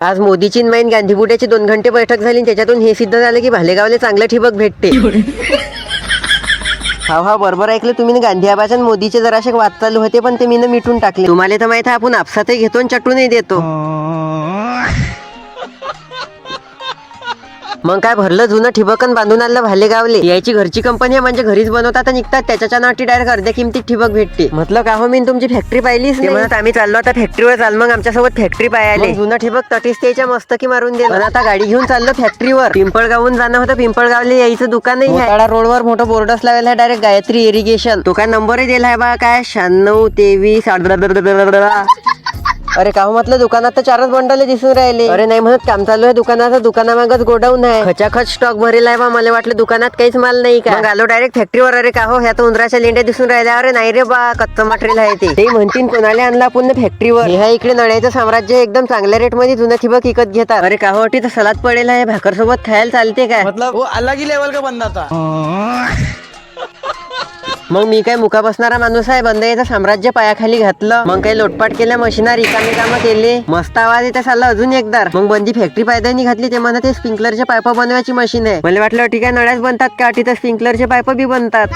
आज मोदीची मैन गांधीबुड्याची 2 घंटे बैठक झाली. त्याच्यातून हे सिद्ध झालं की भालेगावले चांगलं ठिबक भेटते. हा बरोबर ऐकलं तुम्ही. गांधी आबाच्या मोदीचे जराशे वाद चालू होते पण ते मी मिटून टाकले. तुम्हाला तर माहित आहे आपण आपसातही घेतो आणि चटूनही देतो. मग काय भरलं जुनं ठिबकन बांधून आणलं भालेगावले. याची घरची कंपनी आहे म्हणजे घरीच बनवतात आणि निघतात. त्याच्या नाटी डायरेक्ट अर्ध्या किमतीत ठिबक भेटते. म्हटलं का हो मी तुमची फॅक्टरी पाहिलीच नाही. म्हणत आम्ही चाललो आता फॅक्टरीवर चाल. मग आमच्यासोबत फॅक्टरी पाहायला. जुनं ठिबक तटीस त्याच्या मस्त की मारून दिलं. पण आता गाडी घेऊन चाललो फॅक्टरीवर. पिंपळगावून जाणं होतं. पिंपळगावले यायचं दुकानही आहे. रोडवर मोठं बोर्डच लावलेला आहे डायरेक्ट गायत्री इरिगेशन. तो काय नंबरही दिलाय बा काय 9623. अरे का म्हटलं दुकानात तर 4च बंडले दिसून राहिले. अरे नाही म्हणत काम चालू आहे दुकानाचं. दुकानामागच गोडाऊन आहे. खचाखच स्टॉक भरेला आहे बा. मला वाटलं दुकानात काहीच माल नाही का. मग आलो डायरेक्ट फॅक्टरीवर. अरे का हो ह्या तर उंदराच्या लेंड्या दिसून राहिल्या. अरे नाही रे बा कच्चं मटेरियल आहे ते म्हणतील कोणाला आणला पुन्हा फॅक्टरीवर. ह्या इकडे नळ्याचं साम्राज्य एकदम चांगल्या रेट मध्ये जुनं ठिबक विकत घेतात. अरे का हो तर सलाद पडेल आहे. भाकर सोबत खायला चालते काय. मतलब वो अलग ही लेवल का बंदा था. मग मी काय मुका बसणारा माणूस आहे. बंद याचं साम्राज्य पायाखाली घातलं. मग काही लोटपाट केल्या मशीना रिकामी कामं केले. मस्त आवाज येते चालला अजून एकदा. मग बंदी फॅक्टरी पायदानी घातली. ते म्हणत ते स्प्रिंकलरचे पाईप बनवायची मशीन आहे. मला वाटलं ठीक आहे नळ्याच बनतात का. तिथं स्प्रिंकलरचे पाईप बी बनतात.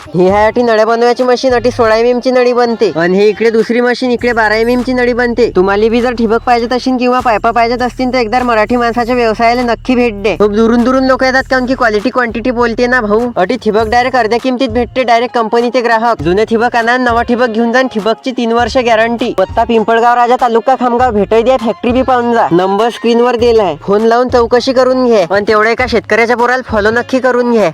ही आहे अटी नळ्या बनवायची मशीन. अटी 16 mm ची नळी बनते. आणि हे इकडे दुसरी मशीन इकडे 12 mm ची नळी बनते. तुम्हाला बी जर ठिबक पाहिजेत असेल किंवा पायपा पाहिजेत असतील तर एकदा मराठी माणसाच्या व्यवसायाला नक्की भेट दे. खूप दुरून लोक येतात कारण की क्वालिटी क्वांटिटी बोलते ना भाऊ. अटी ठिबक डायरेक्ट अर्ध्या किमतीत भेटते. डायरेक्ट कंपनीचे ग्राहक. जुने ठिबक आणा नवा ठिबक घेऊन जा. ठिबकची 3 वर्ष गॅरंटी. पत्ता पिंपळगाव राजा तालुका खामगाव. भेटाय द्या फॅक्टरी बी पाहून जा. नंबर स्क्रीनवर दिलाय. फोन लावून चौकशी करून घे. आणि तेवढं एका शेतकऱ्याच्या पोराला फॉलो नक्की करून घे.